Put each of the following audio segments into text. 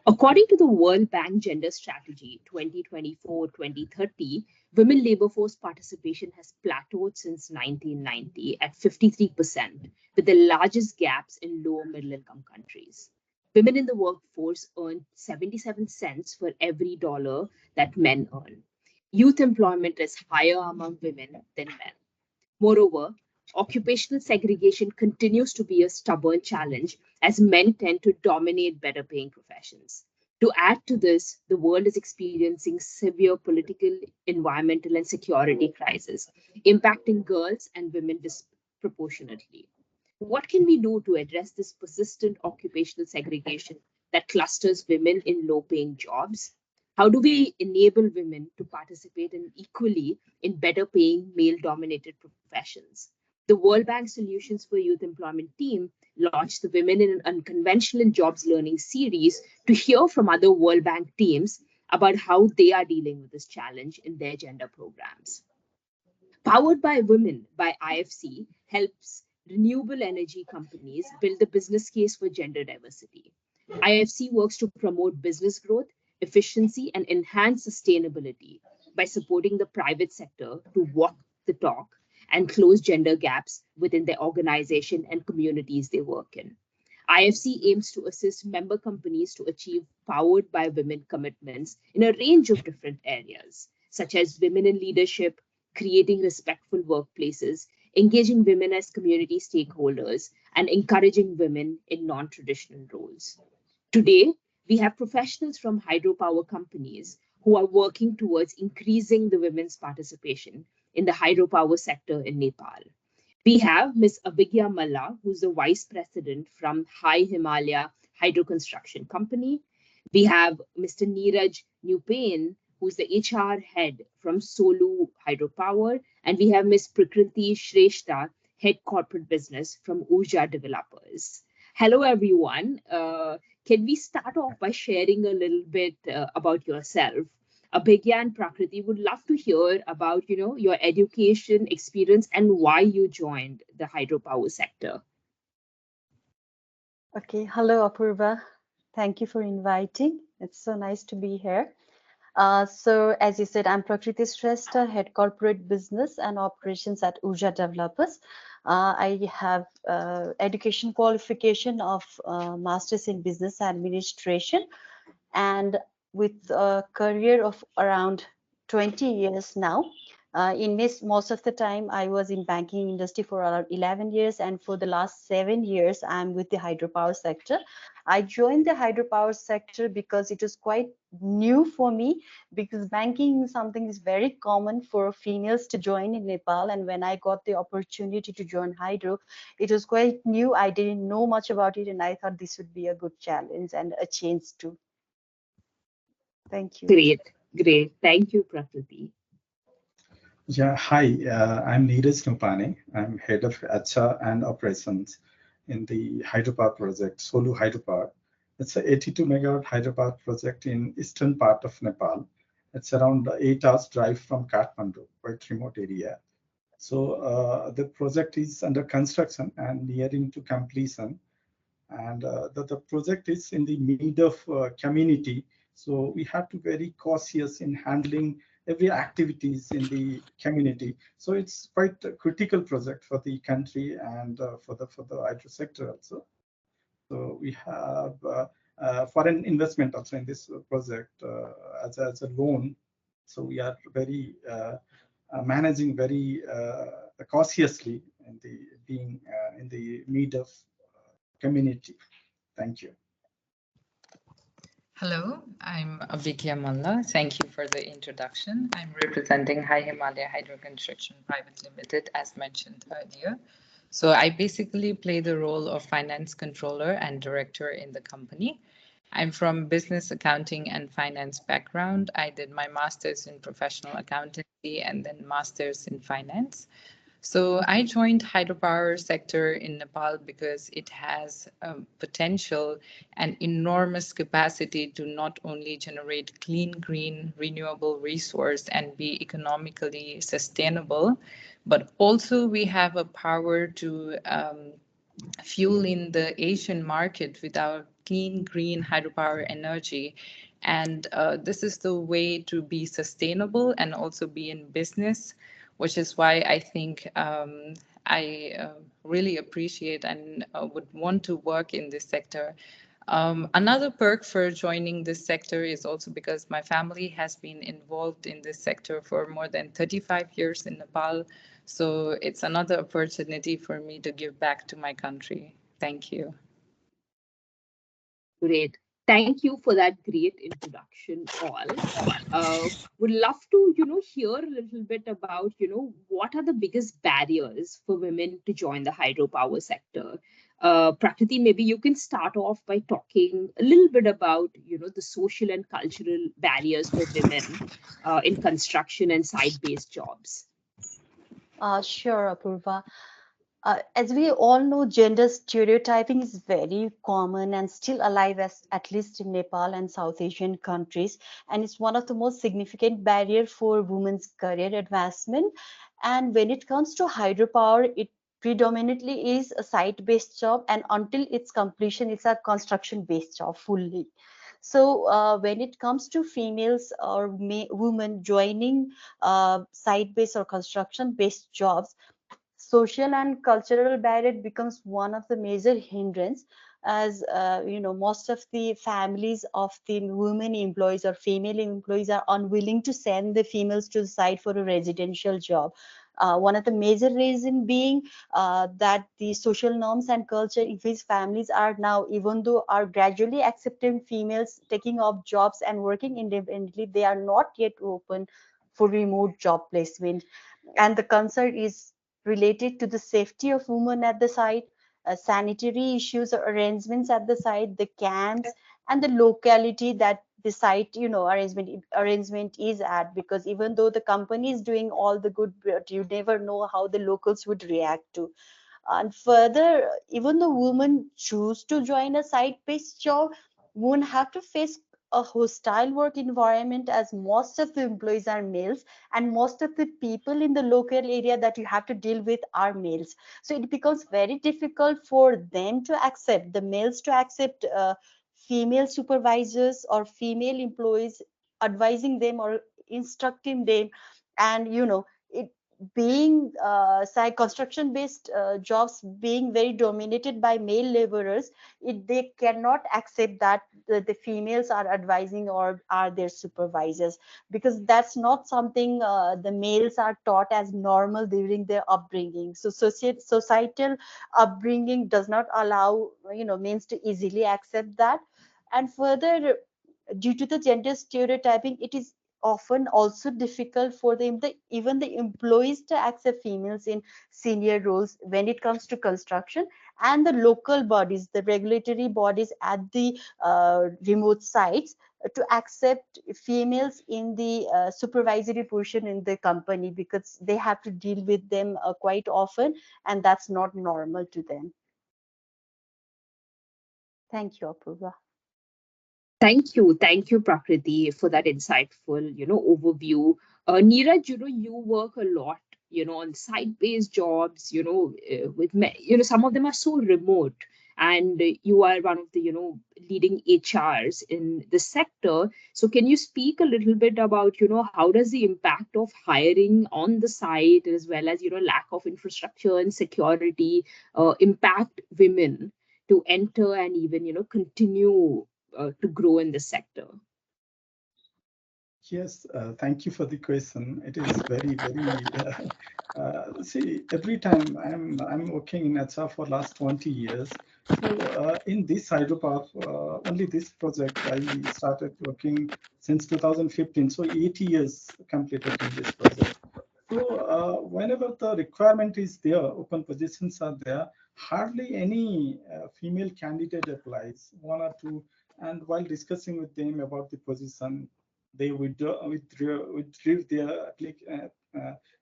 According to the World Bank Gender Strategy 2024-2030, women labor force participation has plateaued since 1990 at 53%, with the largest gaps in lower middle income countries. Women in the workforce earn 77 cents for every dollar that men earn. Youth employment is higher among women than men. Moreover, occupational segregation continues to be a stubborn challenge as men tend to dominate better paying professions. To add to this, the world is experiencing severe political, environmental, and security crises, impacting girls and women disproportionately. What can we do to address this persistent occupational segregation that clusters women in low paying jobs? How do we enable women to participate equally in better paying male dominated professions? The World Bank Solutions for Youth Employment team launched the Women in Unconventional Jobs Learning series to hear from other World Bank teams about how they are dealing with this challenge in their gender programs. Powered by Women by IFC helps renewable energy companies build the business case for gender diversity. IFC works to promote business growth, efficiency, and enhance sustainability by supporting the private sector to walk the talk and close gender gaps within their organization and communities they work in. IFC aims to assist member companies to achieve powered by women commitments in a range of different areas, such as women in leadership, creating respectful workplaces, engaging women as community stakeholders, and encouraging women in non-traditional roles. Today, we have professionals from hydropower companies who are working towards increasing the women's participation in the hydropower sector in Nepal. We have Ms. Abhigya Malla, who's the Vice President from High Himalaya Hydro Construction Company. We have Mr. Neeraj Nupain, who's the HR head from Solu Hydropower. And we have Ms. Prakriti Shrestha, head corporate business from Urja Developers. Hello, everyone. Can we start off by sharing a little bit about yourself? Abhigya and Prakriti would love to hear about, your education experience and why you joined the hydropower sector. Okay, hello Apurva. Thank you for inviting. It's so nice to be here. So as you said, I'm Prakriti Shrestha, head corporate business and operations at Urja Developers. I have education qualification of Masters in Business Administration, and with a career of around 20 years now. In this, most of the time I was in banking industry for around 11 years, and for the last 7 years I'm with the hydropower sector. I joined the hydropower sector because it was quite new for me, because banking something is very common for females to join in Nepal, and when I got the opportunity to join hydro, it was quite new. I didn't know much about it, and I thought this would be a good challenge and a change too. Thank you. Great. Thank you, Prakriti. Yeah, hi, I'm Neeraj Nupain. I'm head of HR and operations in the hydropower project, Solu Hydropower. It's a 82 megawatt hydropower project in eastern part of Nepal. It's around 8 hours drive from Kathmandu, quite remote area. So the project is under construction and nearing to completion. And the project is in the mid of community. So we have to be very cautious in handling every activities in the community. So it's quite a critical project for the country and for the hydro sector also. So we have foreign investment also in this project as a loan. So we are very managing very cautiously in the being in the mid of community. Thank you. Hello, I'm Abhigya Malla. Thank you for the introduction. I'm representing High Himalaya Hydro Construction Private Limited, as mentioned earlier. So I basically play the role of finance controller and director in the company. I'm from business accounting and finance background. I did my master's in professional accountancy and then master's in finance. So I joined hydropower sector in Nepal because it has potential and enormous capacity to not only generate clean, green, renewable resource and be economically sustainable, but also we have a power to fueling the Asian market with our clean, green hydropower energy. And this is the way to be sustainable and also be in business, which is why I think I really appreciate and would want to work in this sector. Another perk for joining this sector is also because my family has been involved in this sector for more than 35 years in Nepal. So it's another opportunity for me to give back to my country. Thank you. Great. Thank you for that great introduction, all. Would love to, hear a little bit about, what are the biggest barriers for women to join the hydropower sector? Prakriti, maybe you can start off by talking a little bit about, the social and cultural barriers for women in construction and site-based jobs. Sure, Apurva. As we all know, gender stereotyping is very common and still alive, as at least in Nepal and South Asian countries, and it's one of the most significant barrier for women's career advancement. And when it comes to hydropower, it predominantly is a site-based job, and until its completion, it's a construction-based job fully. So when it comes to females or women joining site-based or construction-based jobs, social and cultural barrier becomes one of the major hindrance, as most of the families of the women employees or female employees are unwilling to send the females to the site for a residential job. One of the major reason being that the social norms and culture in which families are now, even though are gradually accepting females taking up jobs and working independently, they are not yet open for remote job placement. And the concern is related to the safety of women at the site, sanitary issues or arrangements at the site, the camps, and the locality that the site, arrangement is at. Because even though the company is doing all the good, but you never know how the locals would react to. And further, even though women choose to join a site-based job, won't have to face a hostile work environment, as most of the employees are males and most of the people in the local area that you have to deal with are males. So it becomes very difficult for them to accept, the males to accept female supervisors or female employees advising them or instructing them. And it being construction based jobs being very dominated by male laborers, they cannot accept that the females are advising or are their supervisors, because that's not something the males are taught as normal during their upbringing. So societal upbringing does not allow males to easily accept that. And further, due to the gender stereotyping, it is often also difficult for them, even the employees, to accept females in senior roles when it comes to construction. And the local bodies, the regulatory bodies at the remote sites, to accept females in the supervisory position in the company, because they have to deal with them quite often, and that's not normal to them. Thank you, Apurva. Thank you, Prakriti, for that insightful, overview. Neeraj, you work a lot, on site-based jobs, with, some of them are so remote, and you are one of the, leading HRs in the sector. So can you speak a little bit about, how does the impact of hiring on the site, as well as, lack of infrastructure and security, impact women to enter and even, continue to grow in this sector? Yes, thank you for the question. It is very, very. See, every time I'm working in HR for last 20 years. So in this hydropower, only this project I started working since 2015. So 8 years completed in this project. So whenever the requirement is there, open positions are there, hardly any female candidate applies, one or two. And while discussing with them about the position, they withdrew their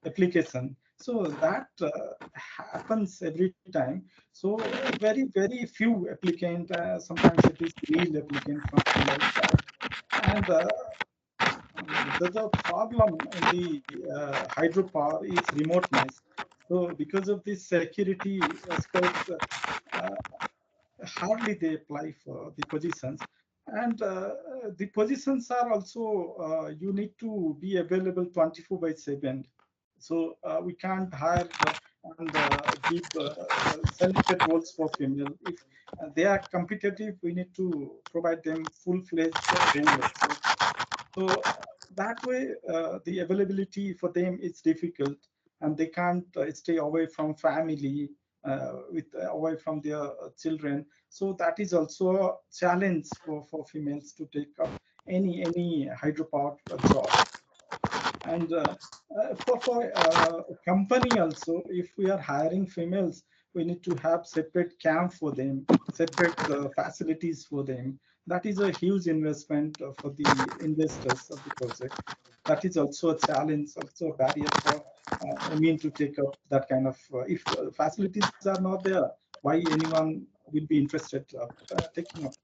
application. So that happens every time. So very, very few applicant, sometimes it is male applicant from my side. And the problem in the hydropower is remoteness. So because of this security aspects, hardly they apply for the positions. And the positions are also, you need to be available 24/7. So we can't hire and give selected roles for female. If they are competitive, we need to provide them full-fledged role also. So that way, the availability for them is difficult, and they can't stay away from family, away from their children. So that is also a challenge for females to take up any hydropower job. And for a company also, if we are hiring females, we need to have separate camp for them, separate facilities for them. That is a huge investment for the investors of the project. That is also a challenge, also a barrier for women to take up that kind of. If facilities are not there, why anyone will be interested taking up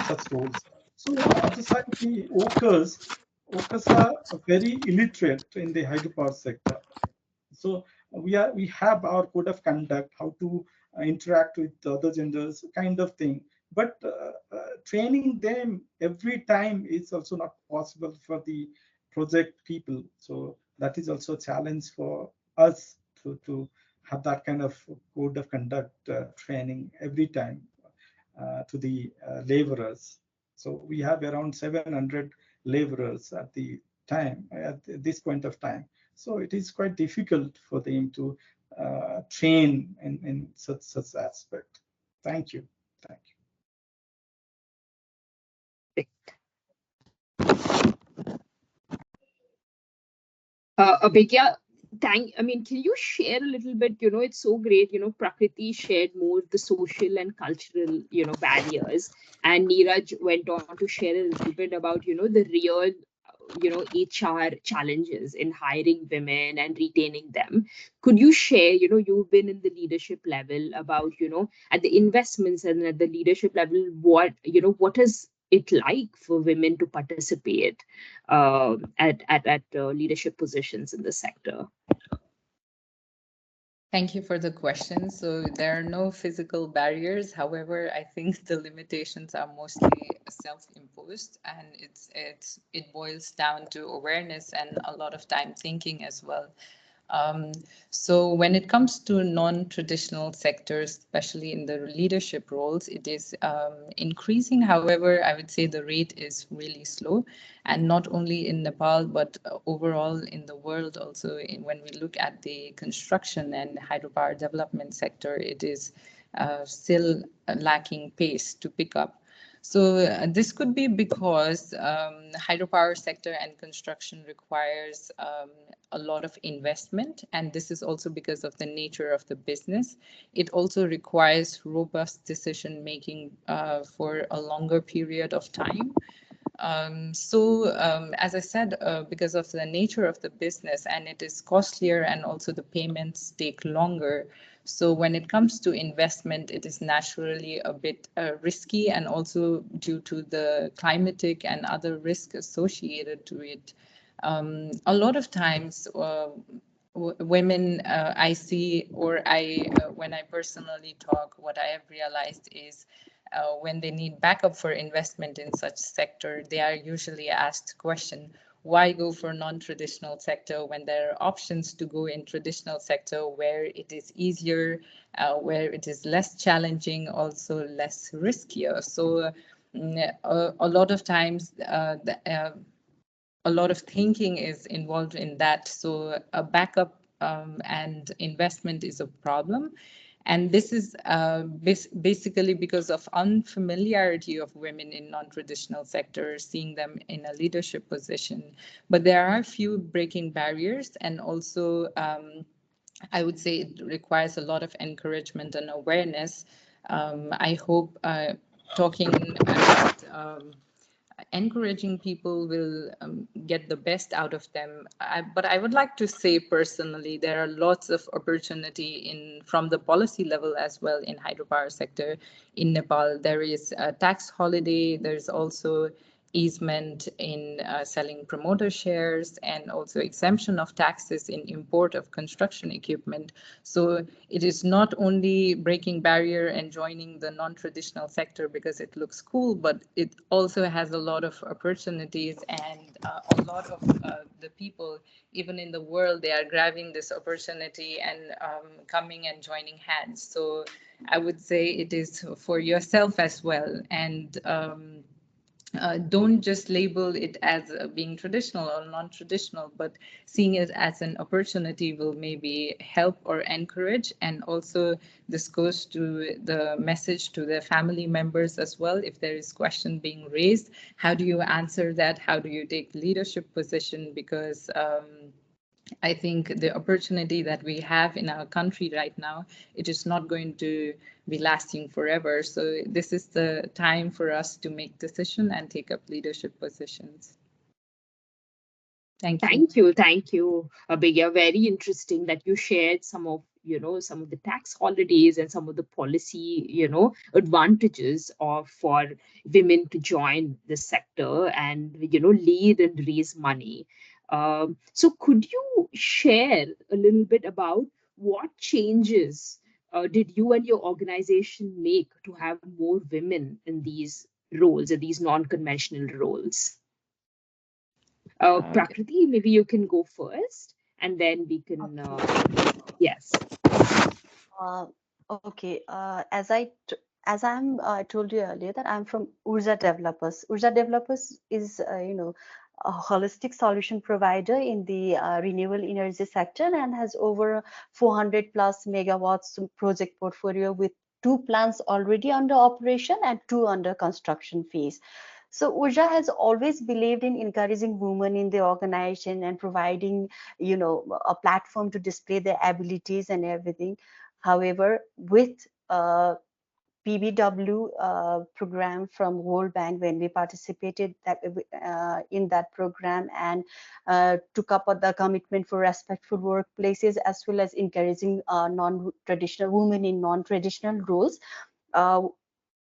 such roles? So other side, the workers are very illiterate in the hydropower sector. So we have our code of conduct, how to interact with the other genders, kind of thing. But training them every time is also not possible for the project people. So that is also a challenge for us to have that kind of code of conduct training every time to the laborers. So we have around 700 laborers at the time, at this point of time. So it is quite difficult for them to train in such aspect. Thank you. Thank you. Abhigya, can you share a little bit, it's so great, Prakriti shared more the social and cultural, barriers, and Neeraj went on to share a little bit about, the real, HR challenges in hiring women and retaining them. Could you share, you've been in the leadership level about, at the investments and at the leadership level, what is it like for women to participate at leadership positions in the sector? Thank you for the question. So there are no physical barriers. However, I think the limitations are mostly self-imposed, and it boils down to awareness and a lot of time thinking as well. So when it comes to non-traditional sectors, especially in the leadership roles, it is increasing. However, I would say the rate is really slow, and not only in Nepal, but overall in the world also. When we look at the construction and hydropower development sector, it is still lacking pace to pick up. So this could be because hydropower sector and construction requires a lot of investment, and this is also because of the nature of the business. It also requires robust decision making for a longer period of time. As I said, because of the nature of the business, and it is costlier, and also the payments take longer. So when it comes to investment, it is naturally a bit risky, and also due to the climatic and other risks associated to it. A lot of times, women I see, or when I personally talk, what I have realized is when they need backup for investment in such sector, they are usually asked question, why go for non-traditional sector when there are options to go in traditional sector where it is easier, where it is less challenging, also less riskier. So a lot of times a lot of thinking is involved in that. So a backup and investment is a problem. And this is basically because of unfamiliarity of women in non-traditional sectors, seeing them in a leadership position. But there are a few breaking barriers, and also I would say it requires a lot of encouragement and awareness. I hope talking about encouraging people will get the best out of them. But I would like to say personally, there are lots of opportunity from the policy level as well in hydropower sector in Nepal. There is a tax holiday. There's also easement in selling promoter shares, and also exemption of taxes in import of construction equipment. So it is not only breaking barrier and joining the non-traditional sector because it looks cool, but it also has a lot of opportunities, and a lot of the people, even in the world, they are grabbing this opportunity and coming and joining hands. So I would say it is for yourself as well. And don't just label it as being traditional or non-traditional, but seeing it as an opportunity will maybe help or encourage. And also this goes to the message to the family members as well. If there is question being raised, how do you answer that? How do you take leadership position? Because I think the opportunity that we have in our country right now, it is not going to be lasting forever. So this is the time for us to make decisions and take up leadership positions. Thank you. Thank you, Abhigya. Very interesting that you shared some of some of the tax holidays and some of the policy advantages of for women to join the sector and lead and raise money. So could you share a little bit about what changes did you and your organization make to have more women in these roles, in these non-conventional roles? Prakriti, maybe you can go first, and then we can. Yes. Okay. As I told you earlier that I'm from Urja Developers. Urja Developers is a holistic solution provider in the renewable energy sector and has over 400 plus megawatts project portfolio with 2 plants already under operation and 2 under construction phase. So Urja has always believed in encouraging women in the organization and providing, a platform to display their abilities and everything. However, with PBW program from World Bank, when we participated in that program and took up the commitment for respectful workplaces as well as encouraging non-traditional women in non-traditional roles, uh,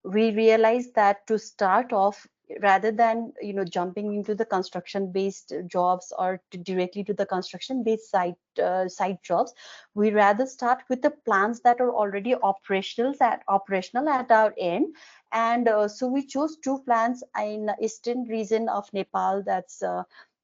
we realized that to start off, rather than jumping into the construction based jobs or directly to the construction based site jobs, we rather start with the plants that are already operational at our end. And so we chose 2 plants in eastern region of Nepal, that's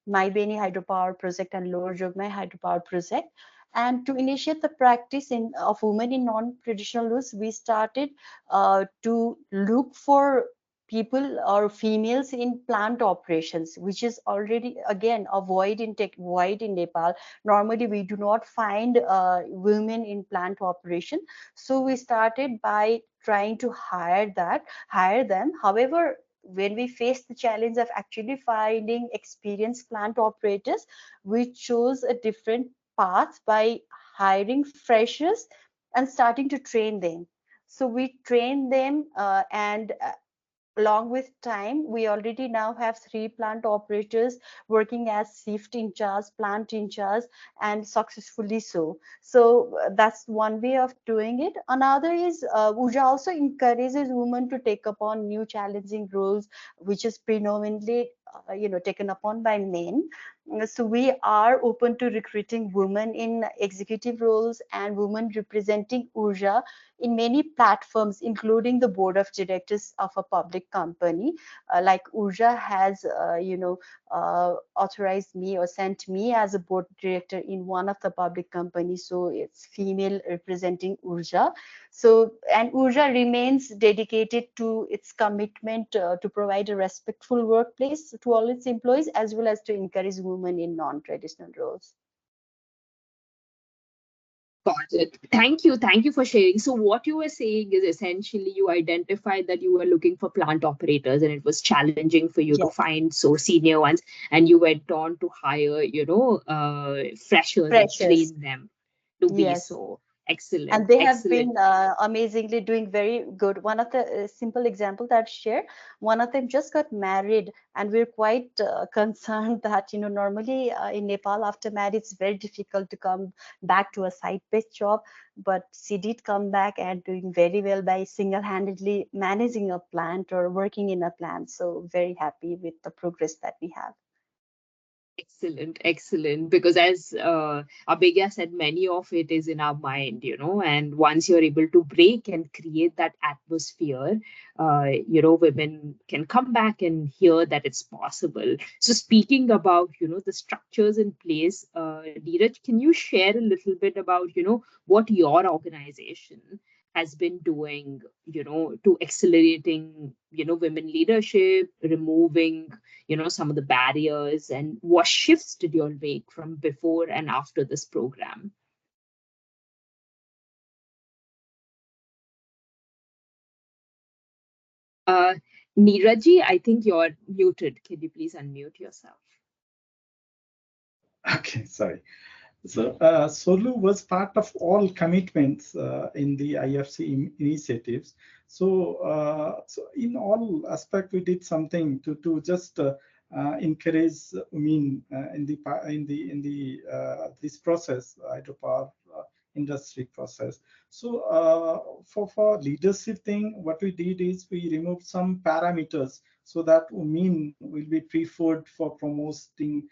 Mai Beni hydropower project and Lower Jogmai hydropower project. And to initiate the practice of women in non-traditional roles, we started to look for people or females in plant operations, which is already again a void in Nepal. Normally, we do not find women in plant operation, so we started by trying to hire them. However, when we faced the challenge of actually finding experienced plant operators, we chose a different path by hiring freshers and starting to train them. So we train them and along with time, we already now have 3 plant operators working as shift in charge, plant in charge, and successfully so. So that's one way of doing it. Another is Urja also encourages women to take upon new challenging roles, which is predominantly taken upon by men. So we are open to recruiting women in executive roles and women representing Urja in many platforms, including the board of directors of a public company. Like Urja has, authorized me or sent me as a board director in one of the public companies. So it's female representing Urja. So, and Urja remains dedicated to its commitment to provide a respectful workplace to all its employees, as well as to encourage women in non-traditional roles. Got it. Thank you. Thank you for sharing. So what you were saying is essentially you identified that you were looking for plant operators and it was challenging for you to Yes. find so senior ones, and you went on to hire, freshers and train them to be Yes. so. Excellent. And they have Excellent. been amazingly doing very good. One of the simple example that I've shared, one of them just got married, and we're quite concerned that, normally in Nepal after marriage, it's very difficult to come back to a site-based job, but she did come back and doing very well by single-handedly managing a plant or working in a plant. So very happy with the progress that we have. Excellent, excellent. Because as Abhigya said, many of it is in our mind, and once you're able to break and create that atmosphere, women can come back and hear that it's possible. So speaking about, the structures in place, Neeraj, can you share a little bit about, what your organization has been doing, to accelerating, women leadership, removing some of the barriers, and what shifts did you all make from before and after this program? Neeraj, I think you're muted. Can you please unmute yourself? Okay, sorry. So SOLU was part of all commitments in the IFC initiatives. So, in all aspects, we did something to just encourage women in this process, hydropower industry process. So for leadership thing, what we did is we removed some parameters so that women will be preferred for promoting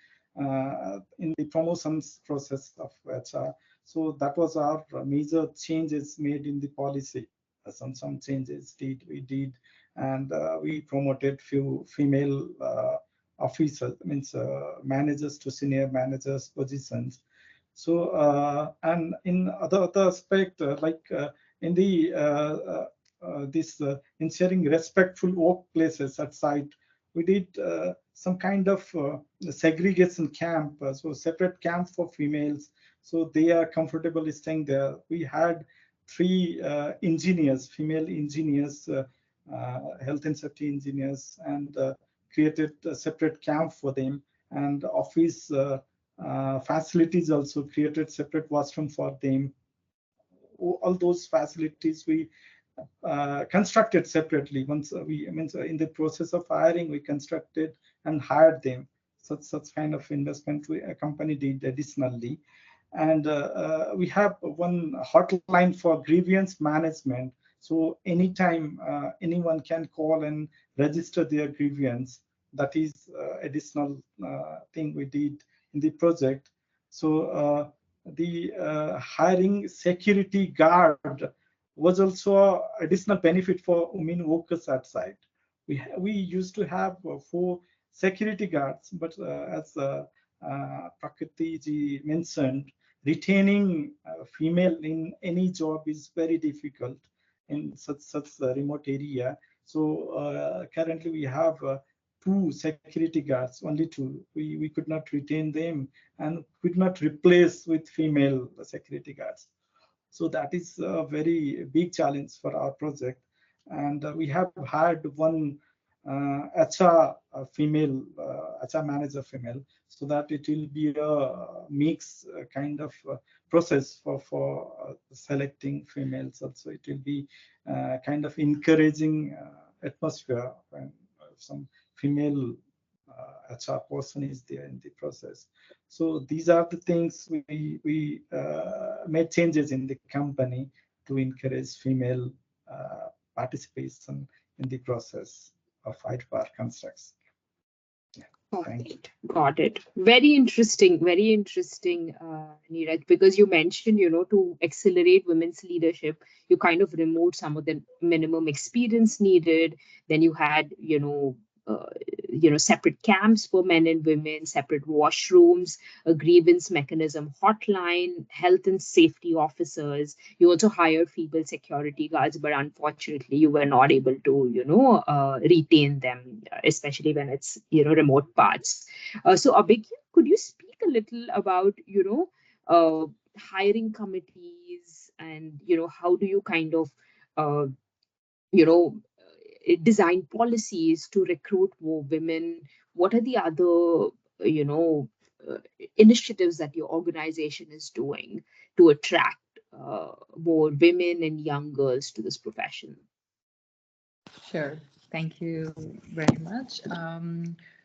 in the promotions process of HR. So that was our major changes made in the policy. Some changes we did, and we promoted few female officers, means managers to senior managers positions. So and in other aspect, in the this ensuring respectful workplaces at site, we did some kind of segregation camp, so separate camp for females, so they are comfortable staying there. We had 3 engineers, female engineers, health and safety engineers, and created a separate camp for them, and office facilities also created separate washroom for them. All those facilities we constructed separately. Once in the process of hiring, we constructed and hired them. Such kind of investment a company did additionally. And we have one hotline for grievance management. So anytime anyone can call and register their grievance. That is additional thing we did in the project. So the hiring security guard was also additional benefit for women workers at site. We used to have 4 security guards, but as Prakriti ji mentioned, retaining female in any job is very difficult in such a remote area. So currently we have 2 security guards, only 2. We could not retain them and could not replace with female security guards. So that is a very big challenge for our project. And we have had one HR female, HR manager female, so that it will be a mix kind of process for selecting females. Also, it will be kind of encouraging atmosphere when some female HR person is there in the process. So these are the things we made changes in the company to encourage female participation in the process of hydropower constructs. Yeah, thank you. Got it. Very interesting, Neeraj, because you mentioned, to accelerate women's leadership, you kind of removed some of the minimum experience needed. Then you had, separate camps for men and women, separate washrooms, a grievance mechanism hotline, health and safety officers. You also hire female security guards, but unfortunately, you were not able to, retain them, especially when it's, remote parts. So, Abhigya, could you speak a little about, hiring committees and, how do you kind of, uh, you know, design policies to recruit more women? What are the other, uh, initiatives that your organization is doing to attract more women and young girls to this profession? Sure. Thank you very much.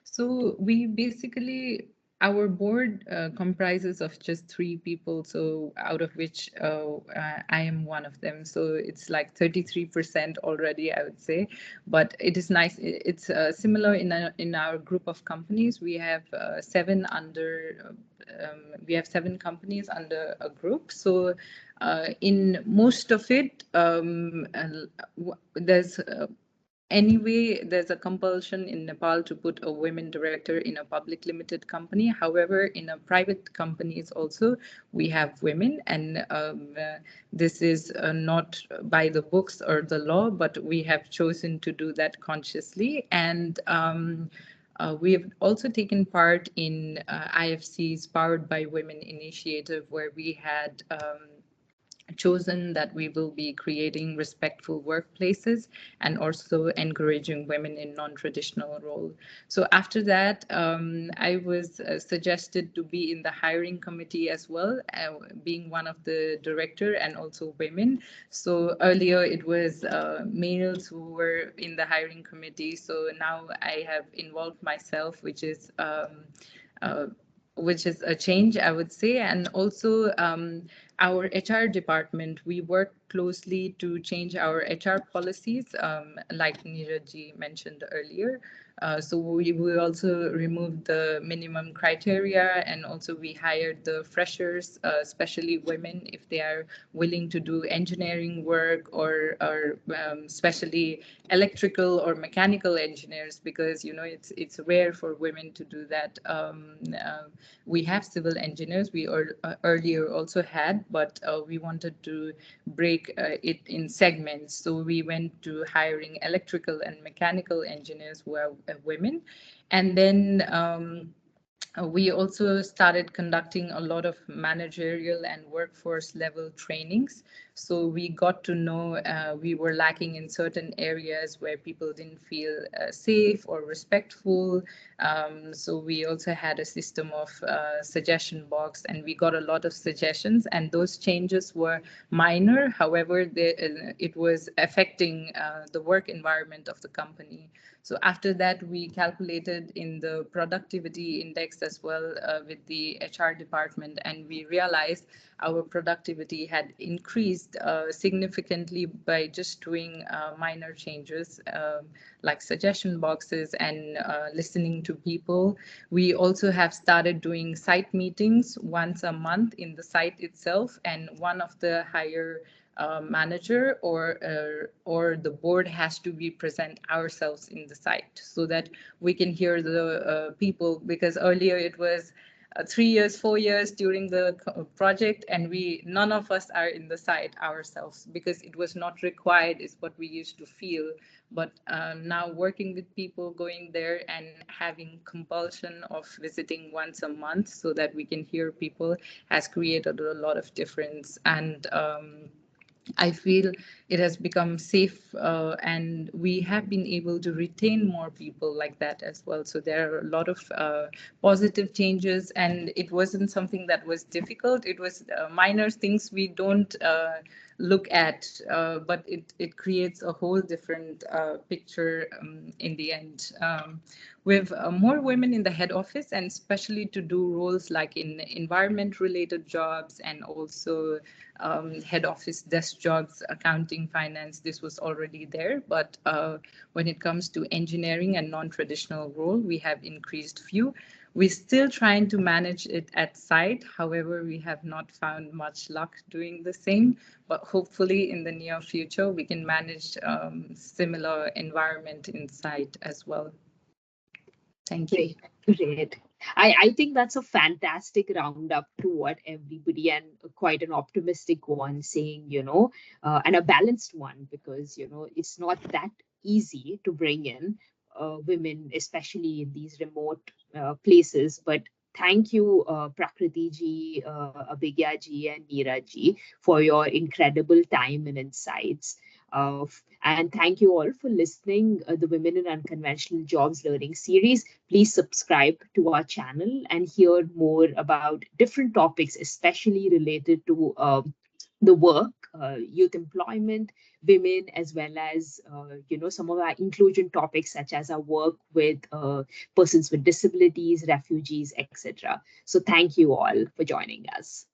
So we basically, our board comprises of just 3 people, so out of which I am one of them. So it's like 33% already, I would say. But it is nice. It's similar in our group of companies. We have we have 7 companies under a group. So in most of it, there's anyway, there's a compulsion in Nepal to put a women director in a public limited company. However, in a private companies also, we have women, and this is not by the books or the law, but we have chosen to do that consciously. And we have also taken part in IFC's Powered by Women initiative, where we had chosen that we will be creating respectful workplaces and also encouraging women in non-traditional role. So after that, I was suggested to be in the hiring committee as well, being one of the director and also women. So earlier it was males who were in the hiring committee. So now I have involved myself, which is a change, I would say. And also our HR department, we work closely to change our HR policies, like Neeraj mentioned earlier. So we also removed the minimum criteria, and also we hired the freshers, especially women, if they are willing to do engineering work or especially electrical or mechanical engineers, because it's rare for women to do that. We have civil engineers, we earlier also had, but we wanted to break it in segments. So we went to hiring electrical and mechanical engineers who are women. And then we also started conducting a lot of managerial and workforce level trainings. So we got to know we were lacking in certain areas where people didn't feel safe or respectful. So we also had a system of suggestion box, and we got a lot of suggestions, and those changes were minor. However, it was affecting the work environment of the company. So after that, we calculated in the productivity index as well with the HR department, and we realized our productivity had increased significantly by just doing minor changes like suggestion boxes and listening to people. We also have started doing site meetings once a month in the site itself, and one of the higher manager or the board has to be present ourselves in the site, so that we can hear the people, because earlier it was 3 years, 4 years during the project, and none of us are in the site ourselves because it was not required, is what we used to feel. But now working with people, going there and having compulsion of visiting once a month so that we can hear people has created a lot of difference. And I feel it has become safe, and we have been able to retain more people like that as well. So there are a lot of positive changes, and it wasn't something that was difficult. It was minor things we don't look at, but it creates a whole different picture in the end. With more women in the head office, and especially to do roles like in environment-related jobs and also head office desk jobs, accounting, finance, this was already there. But when it comes to engineering and non-traditional role, we have increased few. We're still trying to manage it at site. However, we have not found much luck doing the same, but hopefully in the near future, we can manage similar environment in site as well. Thank you. Great. I think that's a fantastic roundup to what everybody, and quite an optimistic one, saying, and a balanced one, because, it's not that easy to bring in women, especially in these remote places. But thank you, Prakriti ji, Abhigya ji, and Neeraj ji, for your incredible time and insights. And thank you all for listening the Women in Unconventional Jobs Learning Series. Please subscribe to our channel and hear more about different topics, especially related to the work, youth employment, women, as well as some of our inclusion topics such as our work with persons with disabilities, refugees, etc. So thank you all for joining us.